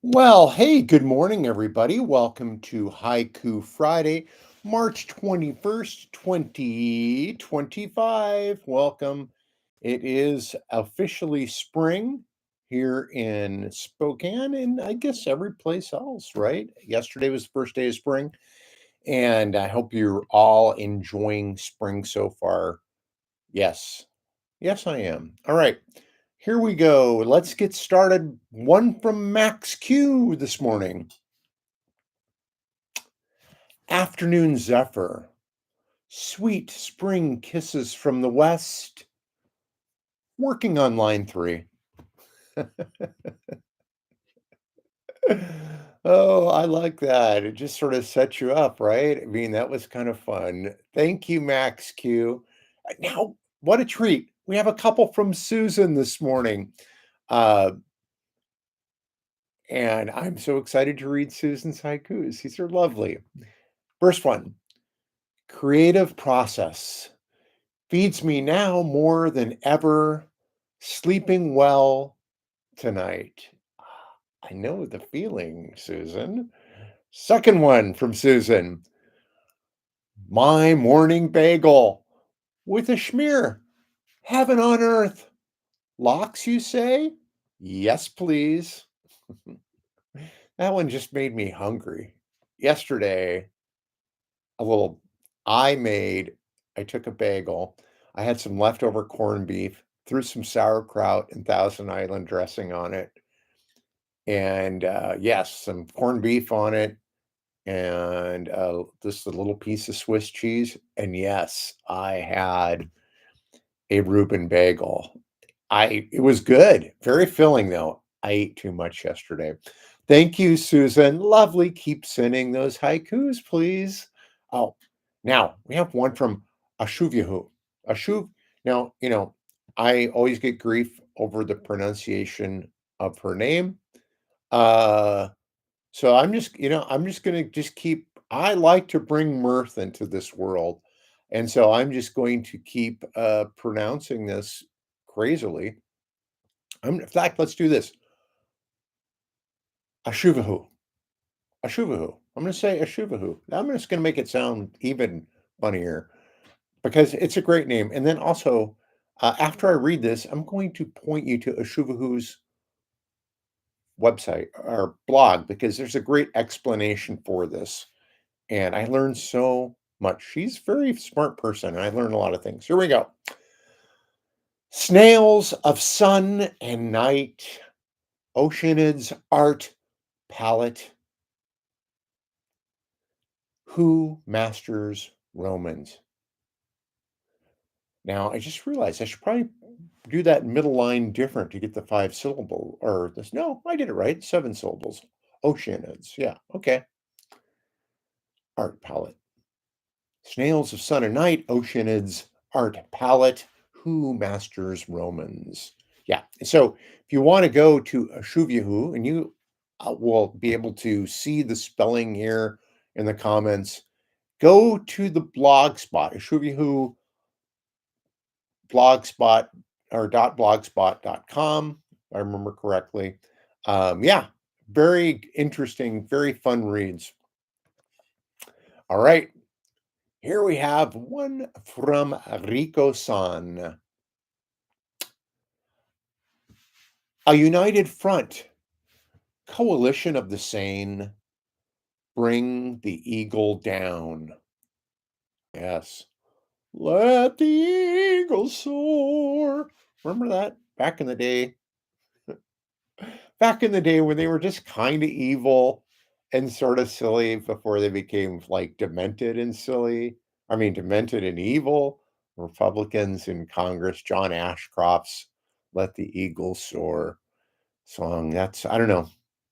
Well, hey, good morning, everybody. Welcome to Haiku Friday, March 21st, 2025. Welcome. It is officially spring here in Spokane, and I guess every place else, right? Yesterday was the first day of spring, and I hope you're all enjoying spring so far. Yes, yes, I am. All right. Here we go. Let's get started. One from Max Q this morning. Afternoon zephyr, sweet spring kisses from the west. Working on line three. Oh, I like that. It just sort of sets you up, right? I mean, that was kind of fun. Thank you, Max Q. Now, what a treat. We have a couple from Susan this morning. Uh, and I'm so excited to read Susan's haikus. These are lovely. First one, creative process feeds me now more than ever, sleeping well tonight. I know the feeling, Susan. Second one from Susan, my morning bagel with a schmear. Heaven on earth. Lox, you say? Yes, please. That one just made me hungry. Yesterday, a little I made I took a bagel. I had some leftover corned beef, threw some sauerkraut and Thousand Island dressing on it, and, yes, some corned beef on it, and, just a little piece of Swiss cheese, and yes, I had a Reuben bagel. I It was good, very filling, though. I ate too much yesterday. Thank you, Susan. Lovely. Keep sending those haikus, please. Oh, now we have one from Ashuviahu. Ashuv. Now, I always get grief over the pronunciation of her name. Uh, so I'm just gonna just keep I like to bring mirth into this world. And so I'm just going to keep pronouncing this crazily. In fact, let's do this. Ashuvahu. Ashuvahu. I'm gonna say Ashuvahu. I'm just gonna make it sound even funnier because it's a great name. And then also, after I read this, I'm going to point you to Ashuvahu's website or blog because there's a great explanation for this. And I learned so much. She's a very smart person, and I learned a lot of things. Here we go. Snails of sun and night, Oceanid's art palette, who masters Romans? Now, I just realized I should probably do that middle line different to get the five syllable or this. No, I did it right. Seven syllables. Oceanids. Yeah. Okay. Art palette. Snails of sun and night, Oceanid's art palette, who masters Romans? Yeah. So if you want to go to Ashuviahu, and you will be able to see the spelling here in the comments, go to the blog spot, Ashuviahu blogspot or .blogspot.com, if I remember correctly. Yeah, very interesting, very fun reads. All right. Here we have one from Rico San. A united front, coalition of the Seine, bring the eagle down. Yes. Let the eagle soar. Remember that back in the day? Back in the day when they were just kind of evil and sort of silly before they became like demented and silly. I mean, demented and evil. Republicans in Congress, John Ashcroft's Let the Eagle Soar song. I don't know.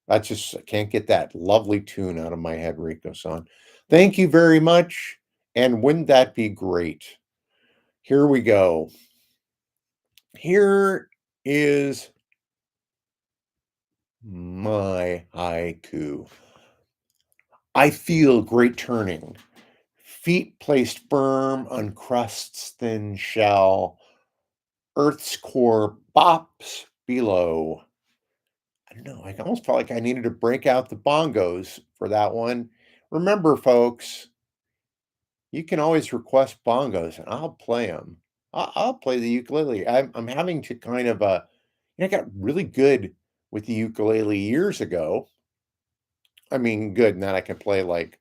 That's just, I can't get that lovely tune out of my head, Rico san. Thank you very much. And wouldn't that be great? Here we go. Here is my haiku. I feel great turning, feet placed firm on crust's thin shell, Earth's core bops below. don't know, I almost felt like I needed to break out the bongos for that one. Remember, folks, you can always request bongos, and I'll play 'em. I'll play the ukulele. I'm having to kind of, I got really good with the ukulele years ago. I mean, good in that I can play, like,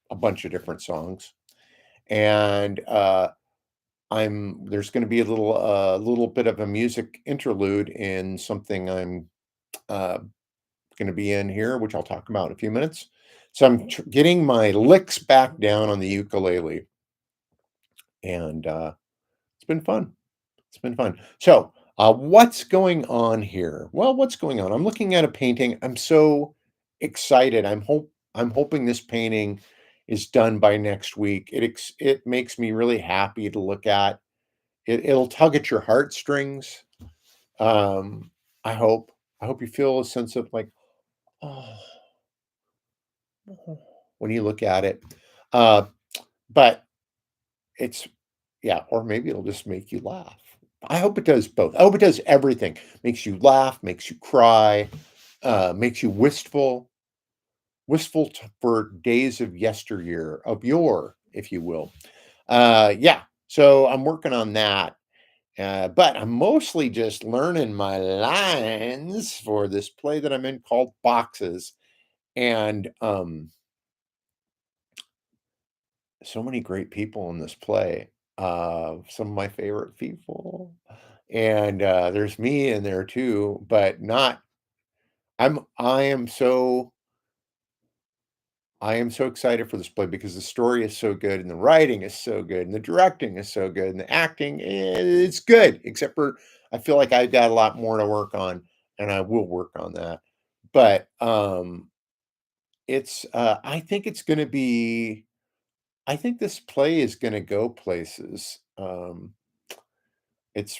a bunch of different songs, and, I'm there's gonna be a little bit of a music interlude in something I'm, uh, gonna be in here, which I'll talk about in a few minutes. So I'm getting my licks back down on the ukulele, and, it's been fun. It's been fun. So, what's going on here? Well, what's going on? I'm looking at a painting. I'm so excited. I'm hoping this painting is done by next week. It makes me really happy to look at. It'll tug at your heartstrings. Um, I hope. I hope you feel a sense of like, oh, when you look at it. Uh, but it's yeah, or maybe it'll just make you laugh. I hope it does both. I hope it does everything. Makes you laugh, makes you cry, makes you wistful for days of yesteryear, of yore, if you will. Yeah, so I'm working on that. But I'm mostly just learning my lines for this play that I'm in called Boxes. And so many great people in this play. Some of my favorite people. And there's me in there too, but not I'm I am so excited for this play because the story is so good and the writing is so good and the directing is so good and the acting it's good, except for I feel like I've got a lot more to work on and I will work on that. But it's I think it's going to be I think this play is going to go places. It's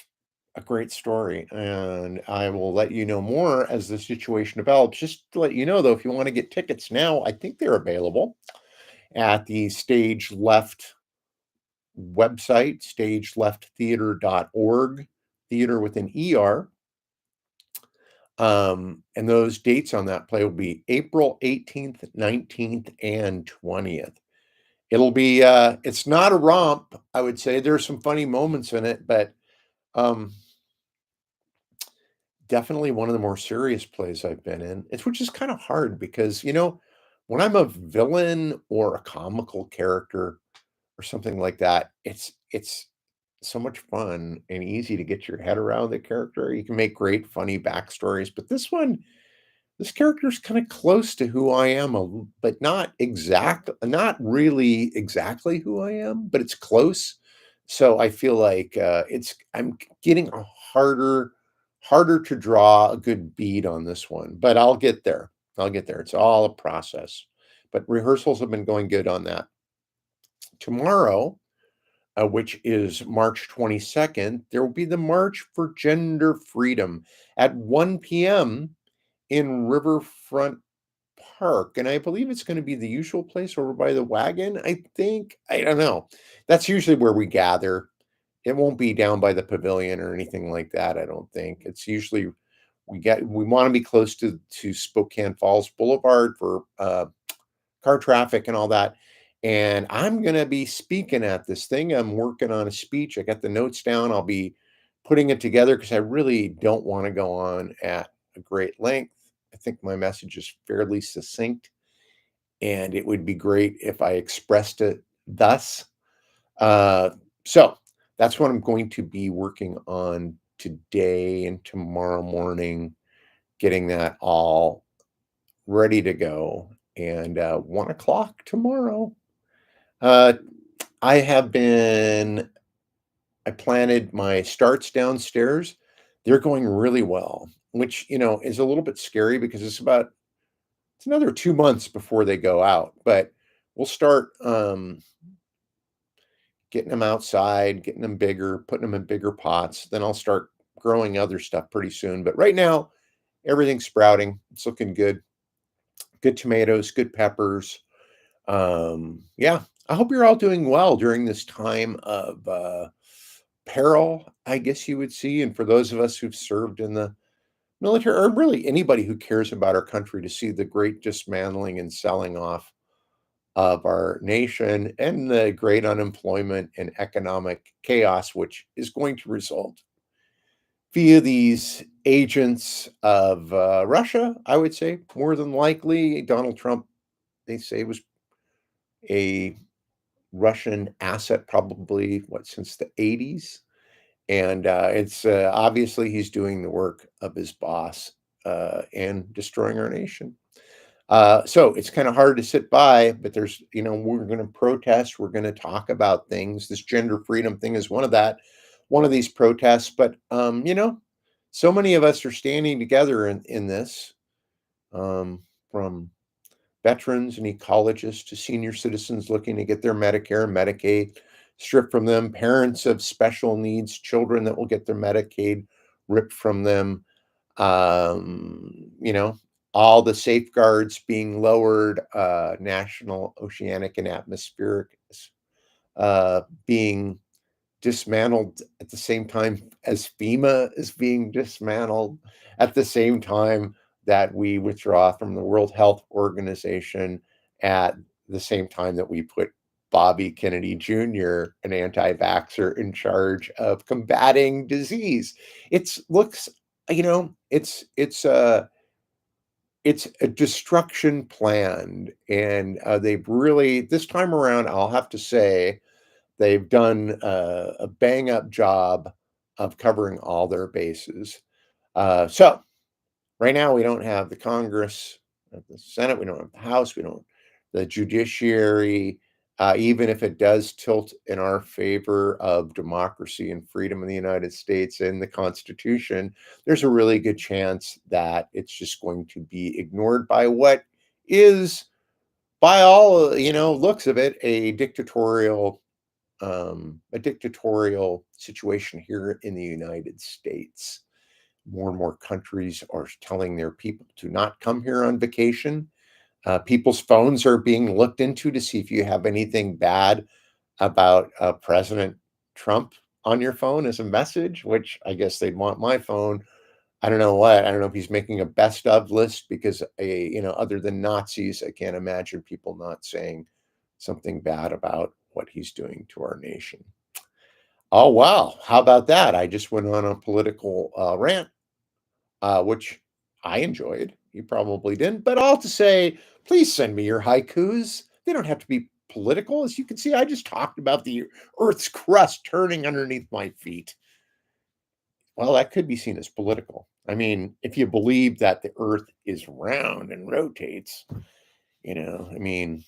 a great story, and I will let you know more as the situation develops. Just to let you know, though, if you want to get tickets now, I think they're available at the Stage Left website, stagelefttheater.org, theater with an ER. And those dates on that play will be April 18th, 19th, and 20th. It'll be it's not a romp, I would say. There's some funny moments in it, but um definitely one of the more serious plays I've been in. It's which is kind of hard because, when I'm a villain or a comical character or something like that, it's so much fun and easy to get your head around the character. You can make great funny backstories, but this character's kind of close to who I am, but not really exactly who I am, but it's close. So I feel like I'm getting a harder to draw a good bead on this one, but I'll get there. I'll get there. It's all a process. But rehearsals have been going good on that. Tomorrow, which is March 22nd, there will be the March for Gender Freedom at 1 p.m. in Riverfront Park, and I believe it's gonna be the usual place over by the wagon, I think. I don't know. That's usually where we gather. It won't be down by the pavilion or anything like that, I don't think. It's usually we wanna be close to Spokane Falls Boulevard for, car traffic and all that, and I'm gonna be speaking at this thing. I'm working on a speech. I got the notes down. I'll be putting it together because I really don't wanna go on at a great length. I think my message is fairly succinct, and it would be great if I expressed it thus. Uh, so that's what I'm going to be working on today and tomorrow morning, getting that all ready to go. And 1 o'clock tomorrow. Uh, I have been, I planted my starts downstairs. They're going really well, which, is a little bit scary because it's another 2 months before they go out, but we'll start getting them outside, getting them bigger, putting them in bigger pots. Then I'll start growing other stuff pretty soon. But right now, everything's sprouting. It's looking good. Good tomatoes, good peppers. Yeah, I hope you're all doing well during this time of peril, I guess you would see. And for those of us who've served in the military, or really anybody who cares about our country, to see the great dismantling and selling off of our nation and the great unemployment and economic chaos, which is going to result via these agents of Russia, I would say, more than likely. Donald Trump, they say, was a Russian asset, probably, what, since the 80s? And it's obviously he's doing the work of his boss and destroying our nation. So it's kind of hard to sit by, but there's, we're going to protest. We're going to talk about things. This gender freedom thing is one of these protests. But, so many of us are standing together in this, from veterans and ecologists to senior citizens looking to get their Medicare and Medicaid stripped from them, parents of special needs children that will get their Medicaid ripped from them, you know, all the safeguards being lowered, national oceanic and atmospheric being dismantled at the same time as FEMA is being dismantled, at the same time that we withdraw from the World Health Organization, at the same time that we put Bobby Kennedy Jr., an anti-vaxxer, in charge of combating disease. It's looks, it's a destruction planned, and they've really, this time around, I'll have to say, they've done a bang up job of covering all their bases. So right now we don't have the Congress, the Senate, we don't have the House, we don't the judiciary. Even if it does tilt in our favor of democracy and freedom in the United States and the Constitution, there's a really good chance that it's just going to be ignored by what is, by all looks of it, a dictatorial situation here in the United States. More and more countries are telling their people to not come here on vacation. People's phones are being looked into to see if you have anything bad about President Trump on your phone as a message, which I guess they'd want my phone. I don't know what. I don't know if he's making a best of list, because other than Nazis, I can't imagine people not saying something bad about what he's doing to our nation. Oh, wow. How about that? I just went on a political rant, which I enjoyed. You probably didn't, but all to say, please send me your haikus. They don't have to be political. As you can see, I just talked about the Earth's crust turning underneath my feet. Well, that could be seen as political. I mean, if you believe that the Earth is round and rotates, I mean,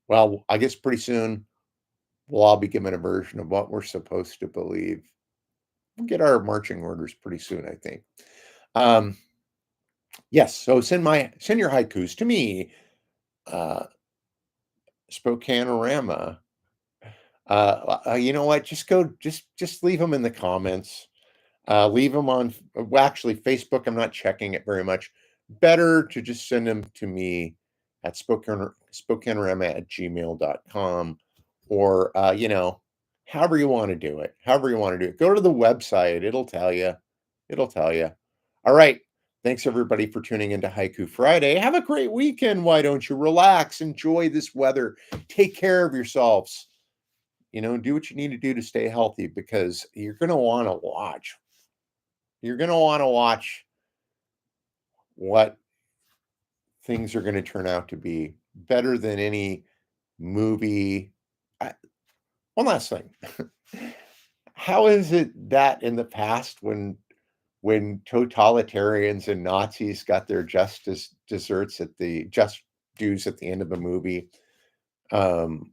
well, I guess pretty soon we'll all be given a version of what we're supposed to believe. We'll get our marching orders pretty soon, I think. Um, yes, so send your haikus to me, uh, Spokaneorama. You know what? Just leave them in the comments. Leave them on. Well, actually, Facebook, I'm not checking it very much. Better to just send them to me at spokaneorama at gmail.com, or however you want to do it. However you want to do it. Go to the website. It'll tell you. It'll tell you. All right. Thanks everybody for tuning into Haiku Friday. Have a great weekend. Why don't you relax? Enjoy this weather. Take care of yourselves. Do what you need to do to stay healthy, because you're going to want to watch. You're going to want to watch what things are going to turn out to be better than any movie. One last thing. How is it that in the past, when totalitarians and Nazis got their justice desserts at the just dues at the end of the movie, um,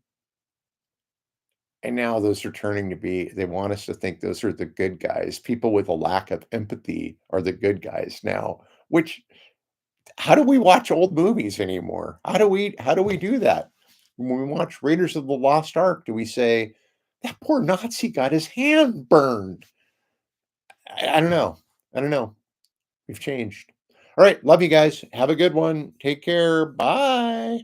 and now those are turning to be, they want us to think those are the good guys. People with a lack of empathy are the good guys now, which, how do we watch old movies anymore? How do we do that? When we watch Raiders of the Lost Ark, do we say, that poor Nazi got his hand burned? I don't know. I don't know. We've changed. All right. Love you guys. Have a good one. Take care. Bye.